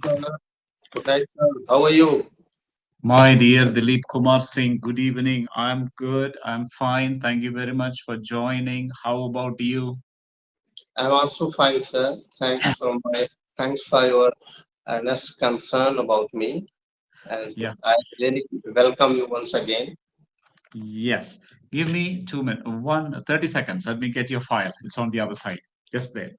sir. Good night, sir. How are you? My dear Dilip Kumar Singh, good evening. I'm good. I'm fine. Thank you very much for joining. How about you? I'm also fine, sir. Thanks for your earnest concern about me, and Yeah, I really welcome you once again. yes. Give me 2 minutes, 30 seconds. Let me get your file. It's on the other side, just there.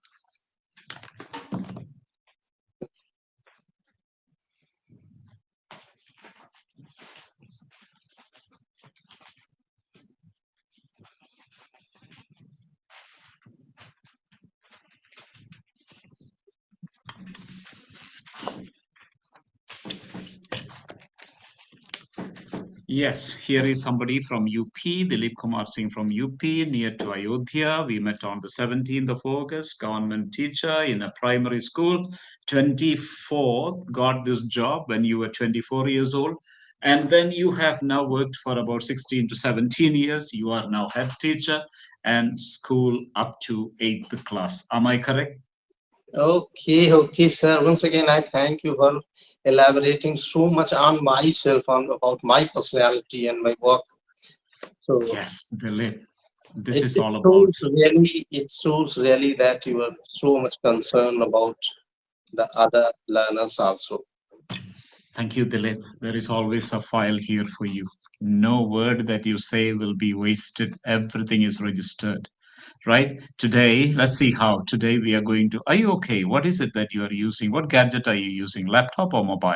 Yes, here is somebody from UP, Dilip Kumar Singh from UP, near to Ayodhya. We met on the 17th of August, government teacher in a primary school. 24, got this job when you were 24 years old. And then you have now worked for about 16 to 17 years. You are now head teacher and school up to 8th class. Am I correct? Okay, sir. Once again, I thank you for elaborating so much on myself, on about my personality and my work. So Yes, Dilip. This it, is it all about. shows really that you are so much concerned about the other learners also. Thank you, Dilip. There is always a file here for you. No word that you say will be wasted. Everything is registered, right? Today, let's see how. Today we are going to. Are you okay? What is it that you are using? What gadget are you using? Laptop or mobile?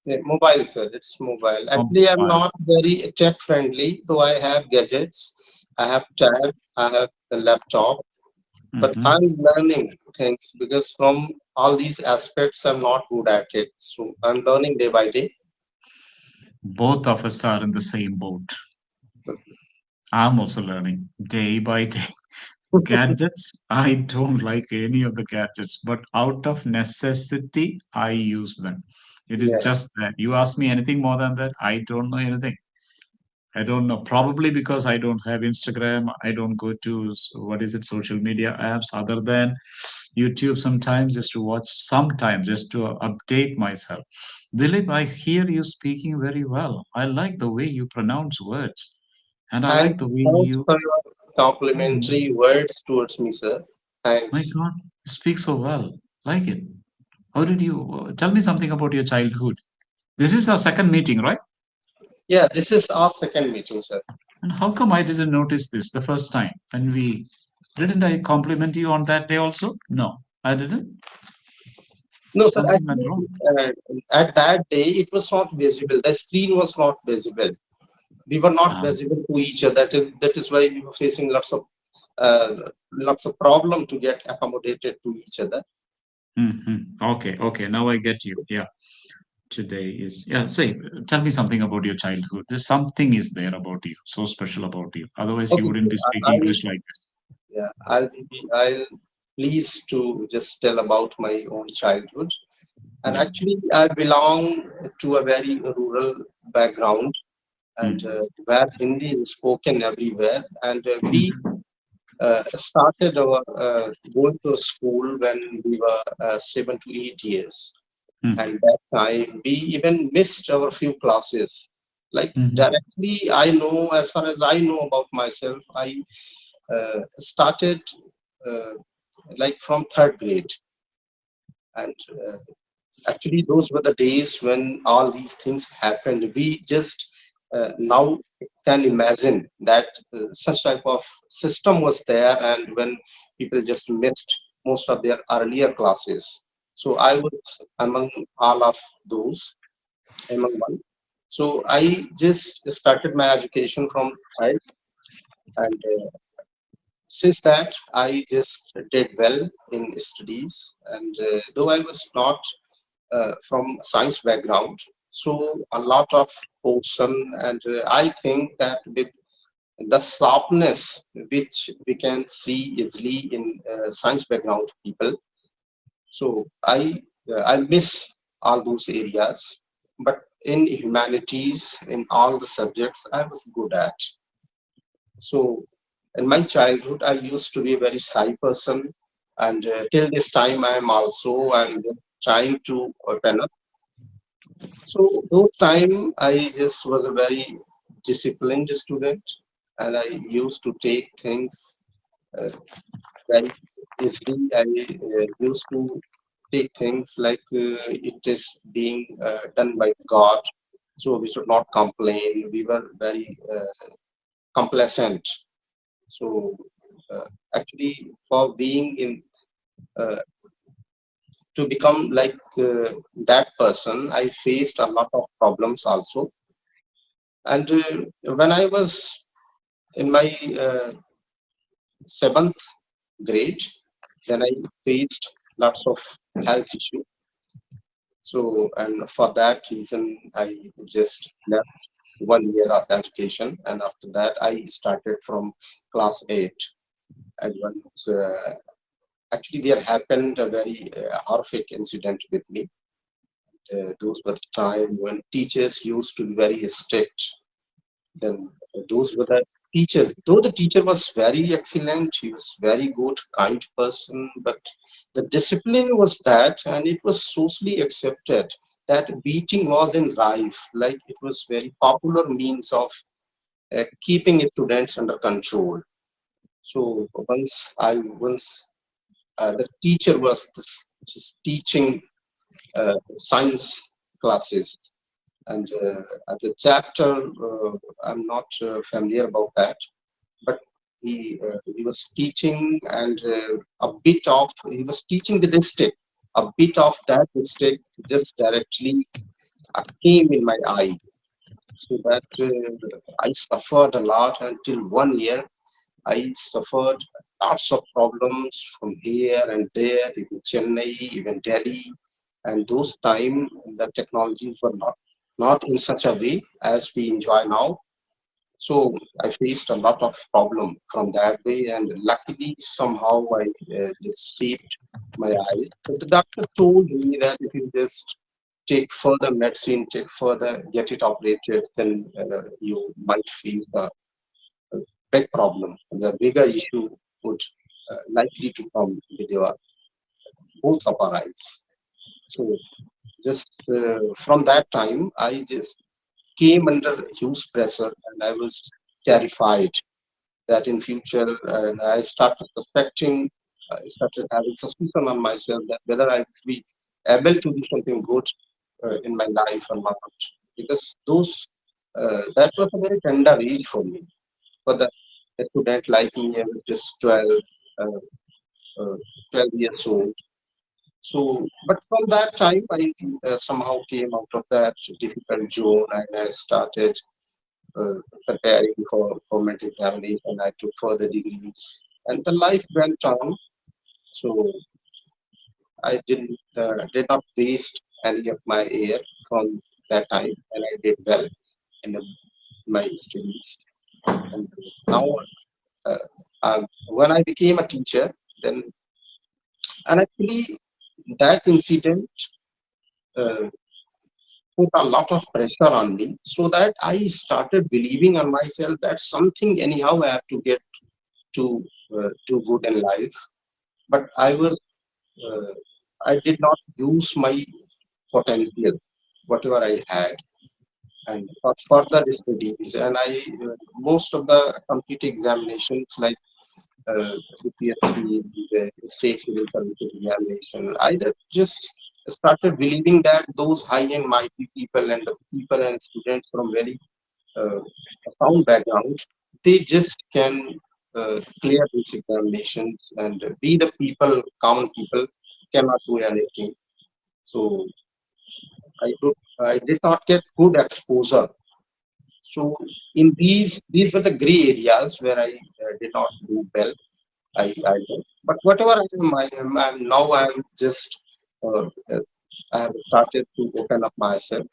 Mobile, sir. It's mobile. Actually, I'm Mobile. not very tech friendly, though I have gadgets. I have tab, I have a laptop, but Mhm. I'm learning things because from all these aspects, I'm not good at it. So I'm learning day by day. Both of us are in the same boat. I'm also learning day by day. Gadgets, I don't like any of the gadgets, but out of necessity, I use them. It is Yeah. just that. You ask me anything more than that, I don't know anything. I don't know. Probably because I don't have Instagram. I don't go to what is it, social media apps other than YouTube sometimes just to watch, sometimes just to update myself. Dilip, I hear you speaking very well. I like the way you pronounce words. And I Thanks, like the way thanks you, for your oh complimentary words towards me, sir. my Thanks. God, you speak so well. Like it. How did you tell me something about your childhood? This is our second meeting, right? Yeah, this is our second meeting, sir. And how come I didn't notice this the first time when we didn't I compliment you on that day also? No, I didn't. No, sir, Something went actually, wrong. uh, at that day, it was not visible. The screen was not visible. We were not Um, visible to each other. That is why we were facing uh, lots of problem to get accommodated to each other. okay, okay. Now I get you. Yeah. Today is yeah. Say, tell me something about your childhood. There's something is there about you, so special about you. Otherwise, you Okay, wouldn't so be I, speaking English like this. yeah, I'll pleased to just tell about my own childhood. And Yeah. actually, I belong to a very rural background, and Mm. where Hindi is spoken everywhere. And we started our going to school when we were 7 to 8 years. And Mm. that time we even missed our few classes. Like Mhm. directly, I know as far as I know about myself, I started uh, like from third grade, and actually those were the days when all these things happened. We just now can imagine that such type of system was there, and when people just missed most of their earlier classes. So I was among all of those, among one. So I just started my education from child, and since that I just did well in studies. And though I was not from science background, so a lot of portion, and I think that with the sharpness which we can see easily in science background people, so I miss all those areas, but in humanities, in all the subjects, I was good at. So in my childhood, I used to be a very shy person, and till this time, I am also. I'm trying to open up. So those time I just was a very disciplined student, and I used to take things uh, very easily. I used to take things like it is being done by God, so we should not complain. We were very complacent. So uh, actually, for being in uh, to become like that person, I faced a lot of problems also. And when I was in my seventh grade, then I faced lots of health issue. So, and for that reason, I just left 1 year of education, and after that, I started from class 8. And once, actually, there happened a very horrific incident with me. Those were the time when teachers used to be very strict. Then those were the teachers. Though the teacher was very excellent, he was very good, kind person, but the discipline was that, and it was socially accepted that beating was in rife, like it was very popular means of keeping students under control. So once the teacher was just teaching science classes, and the chapter I'm not familiar about that, but he was teaching, and he was teaching with a stick. A bit of that stick just directly came in my eye, so that I suffered a lot until 1 year. I suffered lots of problems from here and there, even Chennai, even Delhi, and those time the technologies were not in such a way as we enjoy now. So I faced a lot of problem from that way, and luckily somehow I just saved my eyes. But the doctor told me that if you just take further medicine, take further, get it operated, then you might face a big problem. The bigger issue would likely to come with your both of our eyes. So just from that time, I just came under huge pressure, and I was terrified that in future, and I started suspecting, I started having suspicion on myself that whether I would be able to do something good in my life or not, because those that was a very tender age for me. For the a student like me, I was just 12, uh, 12 years old. So, but from that time, I somehow came out of that difficult zone, and I started uh, preparing for government examination. I took further degrees, and the life went on. So I did not waste any of my year from that time, and I did well in my studies. And now, uh, when I became a teacher, then and actually that incident uh, put a lot of pressure on me, so that I started believing on myself that something anyhow I have to get to do good in life. But uh, I did not use my potential, whatever I had, and for further studies. And most of the complete examinations like UPSC, the state civil service examination, just started believing that those high and mighty people and the people and students from very uh, sound background, they just can clear these examinations, and we the people, common people, cannot do anything. So I did not get good exposure. So in these were the gray areas where I did not do well. I don't. But whatever I'm now I'm just I have started to open up myself.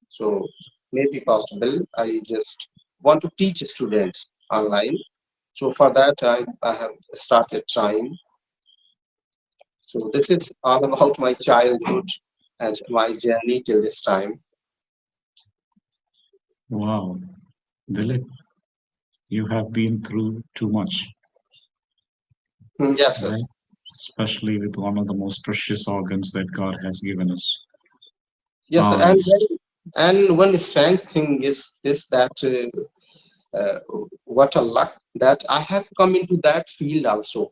So maybe possible. I just want to teach students online. So for that, I have started trying. So this is all about my childhood and my journey till this time. Wow, Dilip, you have been through too much, Yes, sir. right? especially with one of the most precious organs that God has given us, Yes, sir. our wrist. And one strange thing is this, that uh, what a luck that I have come into that field also.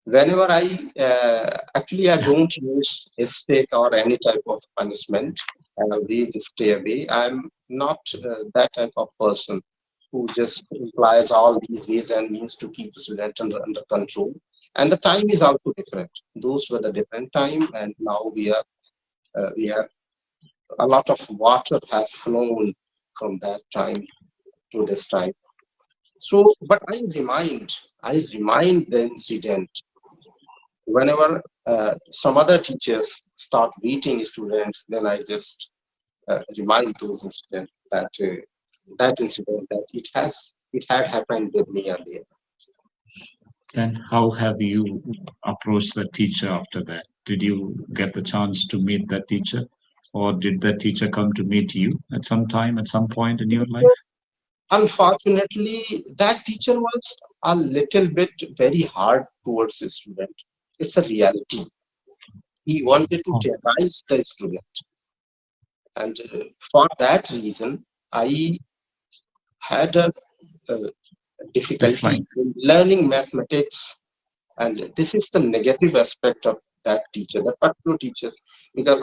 Whenever I don't use a stick or any type of punishment, and always stay away. I'm not that type of person who just implies all these ways and means to keep the student under control. And the time is also different. Those were the different time, and now we have a lot of water have flown from that time to this time. So, but I remind the incident whenever some other teachers start beating students, then I just remind those incidents that incident that it had happened with me earlier. Then how have you approached the teacher after that? Did you get the chance to meet that teacher? Or did that teacher come to meet you at some time, at some point in your life? Unfortunately, that teacher was a little bit very hard towards the student. It's a reality. He wanted to Oh, terrorize the student, and for that reason, I had a difficulty dislike. in learning mathematics. And this is the negative aspect of that teacher, that particular teacher, because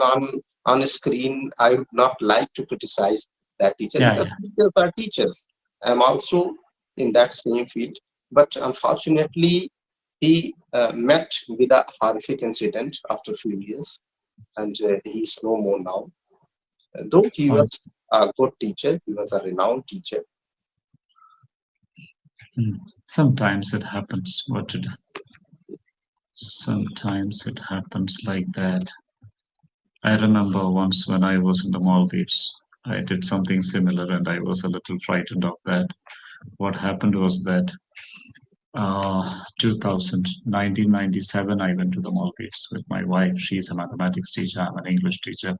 on a screen I would not like to criticize that teacher, Yeah, because yeah. teachers are teachers. I'm also in that same field, but unfortunately he met with a horrific incident after a few years, and he's no more now. Though he Oh, was a good teacher, he was a renowned teacher. sometimes it happens. What to do? Sometimes it happens like that. I remember once when I was in the Maldives, I did something similar and I was a little frightened of that. What happened was that 2000, 1997, I went to the Maldives with my wife. She's a mathematics teacher, I'm an English teacher.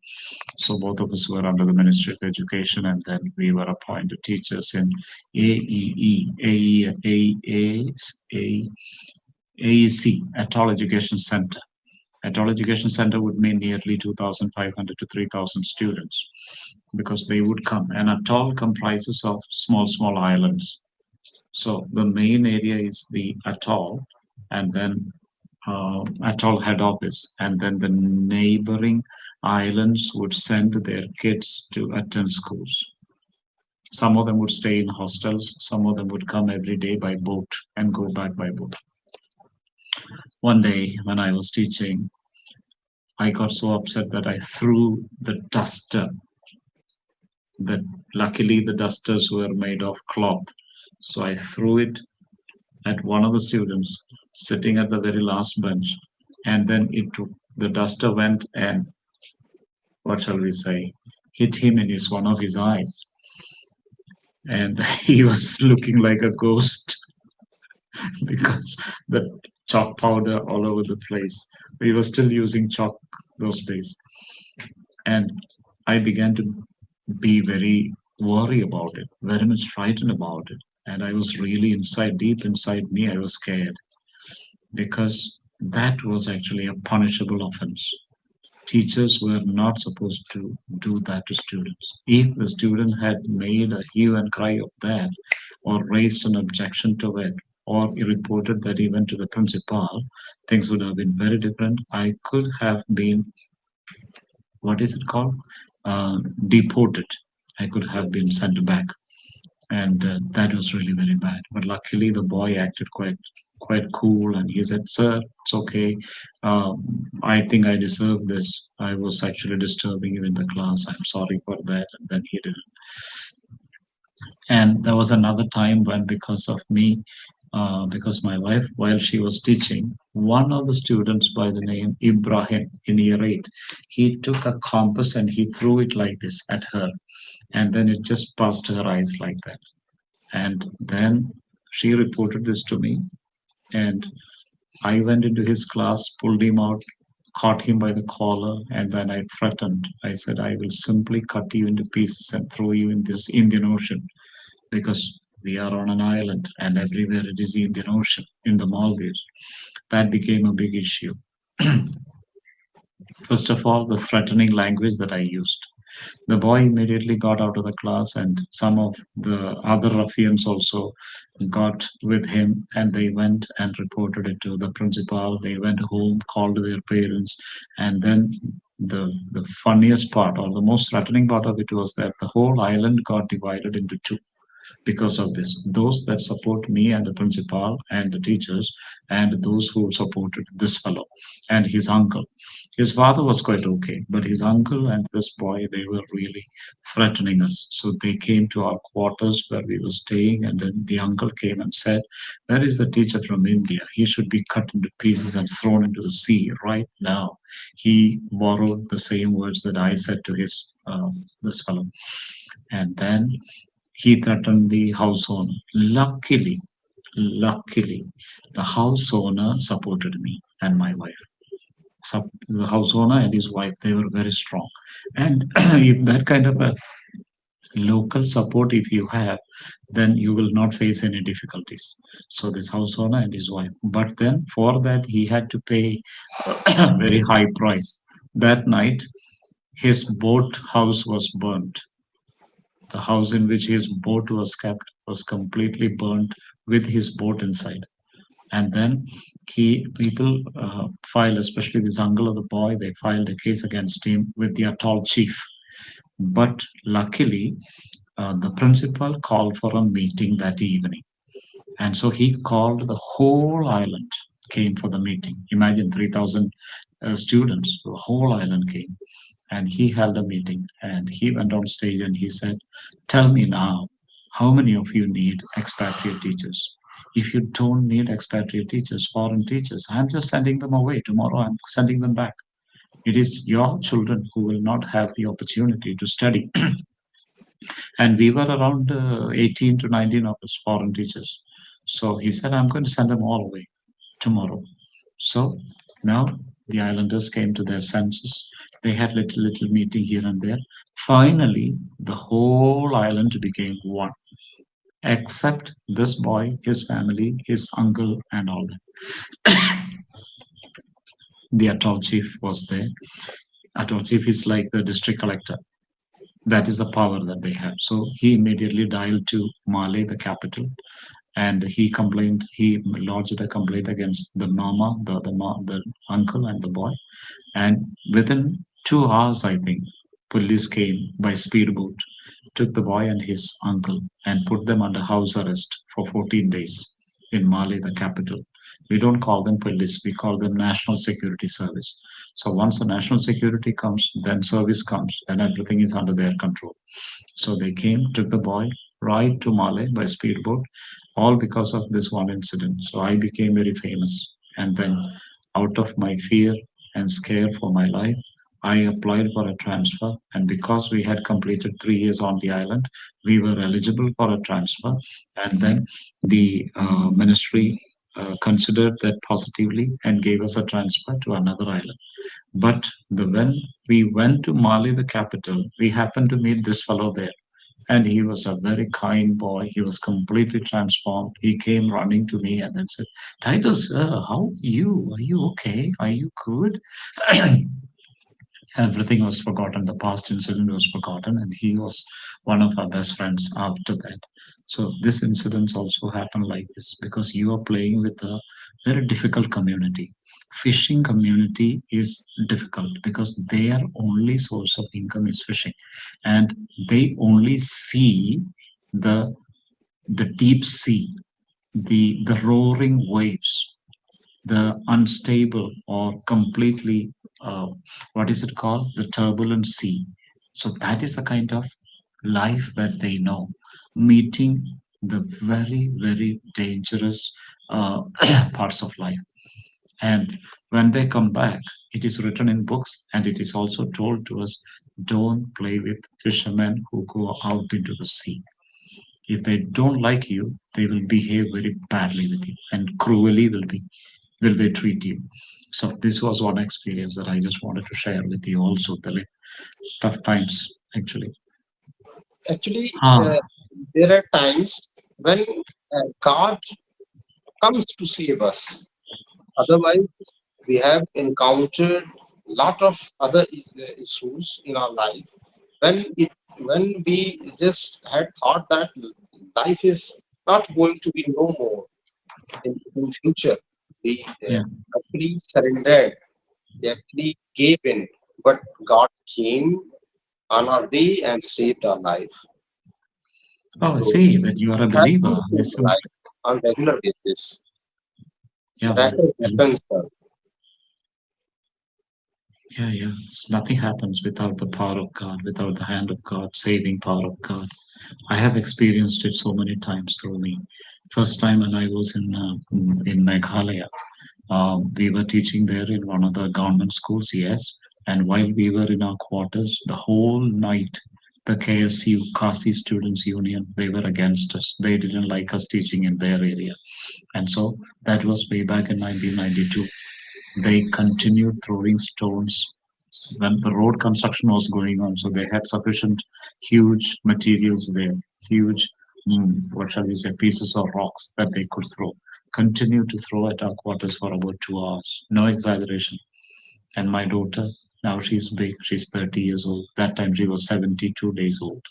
So both of us were under the Ministry of Education, and then we were appointed teachers in AEC, Atoll Education Center. Atoll Education Center would mean nearly 2,500 to 3,000 students because they would come. And atoll comprises of small islands. So the main area is the atoll, and then atoll head office, and then the neighboring islands would send their kids to attend schools. Some of them would stay in hostels, some of them would come every day by boat and go back by boat. One day when I was teaching, I got so upset that I threw the duster. That luckily the dusters were made of cloth. So I threw it at one of the students sitting at the very last bench, and then the duster went and, what shall we say, hit him in his one of his eyes, and he was looking like a ghost because the chalk powder all over the place. We were still using chalk those days, and I began to be very worried about it, very much frightened about it, and I was really inside, deep inside me, I was scared because that was actually a punishable offense. Teachers were not supposed to do that to students. If the student had made a hue and cry of that, or raised an objection to it, or reported that even to the principal, things would have been very different. I could have been, what is it called? Deported. I could have been sent back, and that was really very bad. But luckily, the boy acted quite cool, and he said, "Sir, it's okay. I think I deserve this. I was actually disturbing you in the class. I'm sorry for that." And then he did it. And there was another time when, because of me, because my wife, while she was teaching, one of the students by the name Ibrahim in year 8, he took a compass and he threw it like this at her, and then it just passed her eyes like that. And then she reported this to me, and I went into his class, pulled him out, caught him by the collar, and then I threatened. I said, I will simply cut you into pieces and throw you in this Indian Ocean because we are on an island and everywhere it is Indian Ocean in the Maldives. that became a big issue. First of all, the threatening language that I used. The boy immediately got out of the class, and some of the other ruffians also got with him, and they went and reported it to the principal. They went home, called their parents, and then the funniest part, or the most threatening part of it, was that the whole island got divided into two because of this. Those that support me and the principal and the teachers, and those who supported this fellow and his uncle. His father was quite okay, but his uncle and this boy, they were really threatening us. So they came to our quarters where we were staying, and then the uncle came and said, "Where is the teacher from India? He should be cut into pieces and thrown into the sea right now." He borrowed the same words that I said to his this fellow, and then he threatened the house owner. Luckily, the house owner supported me and my wife. The house owner and his wife, they were very strong. And if that kind of a local support, if you have, then you will not face any difficulties. So this house owner and his wife. But then for that, he had to pay a very high price. That night, his boat house was burnt. The house in which his boat was kept was completely burnt with his boat inside. And then people filed, especially this uncle of the boy, they filed a case against him with the atoll chief. But luckily, the principal called for a meeting that evening. And so he called the whole island, came for the meeting. Imagine 3,000 students, the whole island came. And he held a meeting, and he went on stage and he said, "Tell me now, how many of you need expatriate teachers? If you don't need expatriate teachers, foreign teachers, I'm just sending them away. Tomorrow I'm sending them back. It is your children who will not have the opportunity to study." And we were around 18 to 19 of us foreign teachers. So he said, "I'm going to send them all away tomorrow." So now the islanders came to their senses. They had little meeting here and there. Finally, the whole island became one, except this boy, his family, his uncle, and all that. The atoll chief was there. Atoll chief is like the district collector. That is the power that they have. So he immediately dialed to Male, the capital, and he complained. He lodged a complaint against the mama, the uncle, and the boy. And within 2 hours, I think, police came by speedboat, took the boy and his uncle, and put them under house arrest for 14 days in Mali, the capital. We don't call them police, we call them National Security Service. So once the national security comes, then service comes, then everything is under their control. So they came, took the boy right to Male by speedboat, all because of this one incident. So I became very famous. And then, out of my fear and scare for my life, I applied for a transfer. And because we had completed 3 years on the island, we were eligible for a transfer. And then the ministry considered that positively and gave us a transfer to another island. But when we went to Mali, the capital, we happened to meet this fellow there, and he was a very kind boy. He was completely transformed. He came running to me and then said, "Titus, how are you? Are you okay? Are you good?" Everything was forgotten. The past incident was forgotten, and he was one of our best friends after that. So this incident also happened like this because you are playing with a very difficult community. Fishing community is difficult because their only source of income is fishing, and they only see the the deep sea, the roaring waves, the unstable or completely what is it called, the turbulent sea. So that is the kind of life that they know, meeting the very dangerous parts of life. And when they come back, it is written in books, and it is also told to us, don't play with fishermen who go out into the sea. If they don't like you, they will behave very badly with you, and cruelly will they treat you. So this was one experience that I just wanted to share with you also, the tough times actually. Actually, Ah, there are times when God comes to save us. Otherwise, we have encountered lot of other issues in our life when it when we just had thought that life is not going to be no more in future. We Yeah. actually surrendered. We actually gave in, but God came on our way and saved our life. Oh, I So see that you are a it believer. happens in Listen. life on regular basis. Yeah, well, Miracle happens. yeah, yeah. Nothing happens without the power of God, without the hand of God, saving power of God. I have experienced it so many times through me. First time when I was in Meghalaya, we were teaching there in one of the government schools, yes. And while we were in our quarters, the whole night, the KSU, Kasi Students Union, they were against us. They didn't like us teaching in their area. And so that was way back in 1992. They continued throwing stones when the road construction was going on. So they had sufficient huge materials there, huge, what shall we say, pieces of rocks that they could throw. Continue to throw at our quarters for about 2 hours. No exaggeration. And my daughter, now she's big, she's 30 years old. That time she was 72 days old.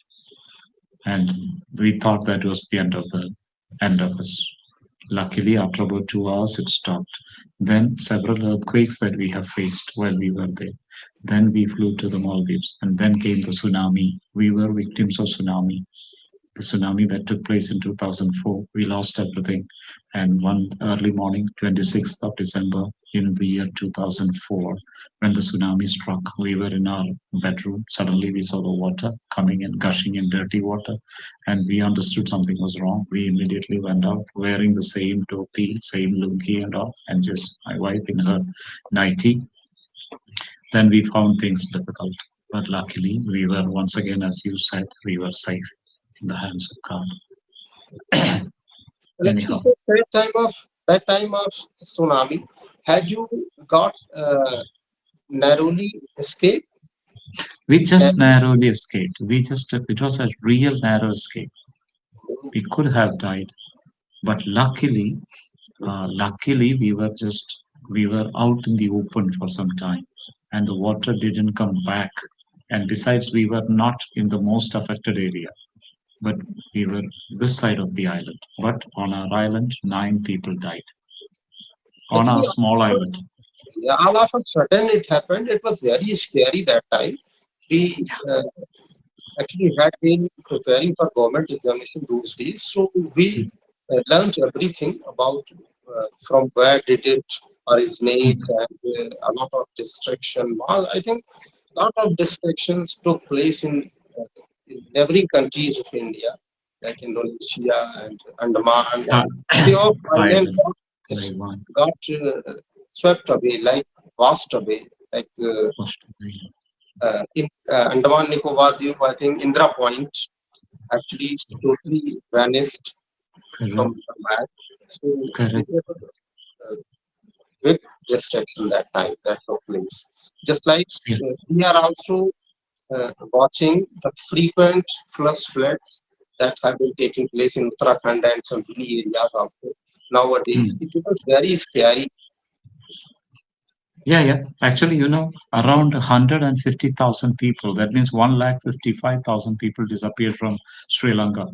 And we thought that was the end of us. Luckily, after about 2 hours, it stopped. Then several earthquakes that we have faced while we were there. Then we flew to the Maldives, and then came the tsunami. We were victims of tsunami, the tsunami that took place in 2004. We lost everything. And one early morning, 26th of December in the year 2004, when the tsunami struck, we were in our bedroom. Suddenly, we saw the water coming in, gushing in dirty water, and we understood something was wrong. We immediately went out wearing the same topi, same lungi, and all, and just my wife in her nightie. Then we found things difficult. But luckily, we were once again, as you said, we were safe in the hands of God. Like you Anyhow, said, that time of tsunami, had you got narrowly escaped? we just Narrowly, narrowly escaped. It was a real narrow escape. We could have died, but luckily, we were out in the open for some time, and the water didn't come back. And besides, we were not in the most affected area, but we were this side of the island. But on our island, 9 people died. On our actually, small island. yeah, all of a sudden it happened. It was very scary that time. We actually had been preparing for government examination those days, so we learned everything about from where did it originate and a lot of distraction. I think a lot of distractions took place in neighboring countries of India, like Indonesia and Andaman, Tha- and Bay of Island Thailand, is- Taiwan, got swept away, like washed away, like Australia. in Andaman Nicobar Dwip, I think Indra Point actually totally vanished from Correct, the map. So we correct. were a big distraction that time that took place. Just like Still, we are also watching the frequent flash floods that have been taking place in Uttarakhand and some hilly areas also nowadays. hmm. It becomes very scary. Yeah, yeah. Actually, around 150,000 people, that means 155,000 people disappeared from Sri Lanka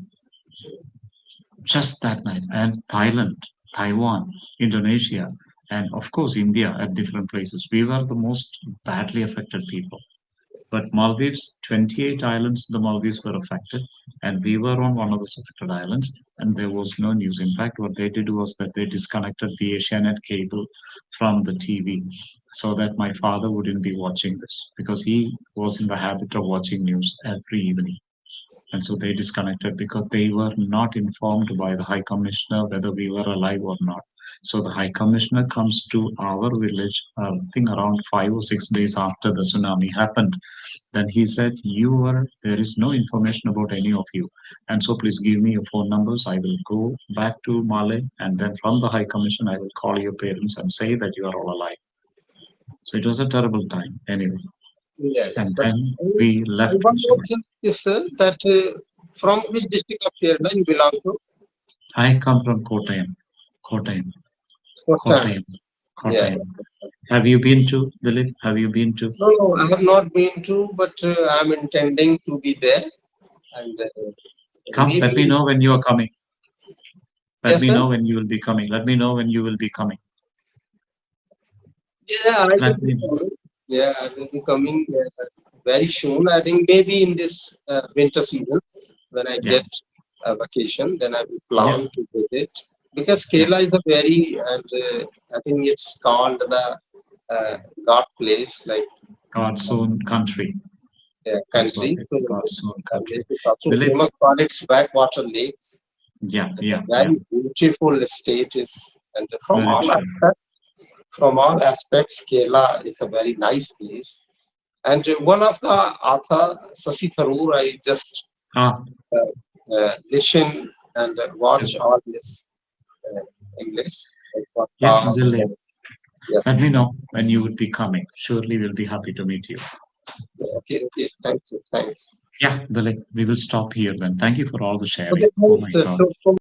just that night. And Thailand, Taiwan, Indonesia, and of course, India at different places. We were the most badly affected people. But Maldives, 28 islands, the Maldives were affected, and we were on one of the affected islands, and there was no news. In fact, what they did was that they disconnected the Asianet cable from the TV so that my father wouldn't be watching this because he was in the habit of watching news every evening. And so they disconnected because they were not informed by the High Commissioner whether we were alive or not. So the High Commissioner comes to our village, I think around 5 or 6 days after the tsunami happened. Then he said, there is no information about any of you. And so please give me your phone numbers. I will go back to Male, and then from the High Commission, I will call your parents and say that you are all alive. So it was a terrible time anyway. Yes, And but then I, we I left one more Mr. thing is that from which district of Kerala you belong to? I come from Kottayam. Kottayam. Kottayam. Kottayam. Yeah. Kottayam. Have you been to Dilip? Have you been to? No, no, I have not been to, but I'm intending to be there, and Come, let me maybe. know when you are coming. Let Yes, me sir. know when you will be coming. Let me know when you will be coming. Yeah, I will Let be me know. coming. Yeah, I will be coming very soon. I think maybe in this winter season, when I Yeah, get a vacation, then I will yeah, plan to visit. Because yeah. Kerala is a very, and I think it's called the uh, God place, like God's own country. That's what country. it So, is. God's own and country. it is also Dilip. famous for its backwater lakes Yeah, and a yeah, yeah. very beautiful stages. And Very true. from all aspects, Kerala is a very nice place. And one of the author, Sasi Tharoor, I just Ah, listen and watch all this uh, English yes, podcast. Dilip. Yes. Let me know when you would be coming. Surely we'll be happy to meet you. Okay. Okay. Thanks. Thanks. Yeah, Dilip, we will stop here then. Thank you for all the sharing. Okay. Oh Thanks. my God. So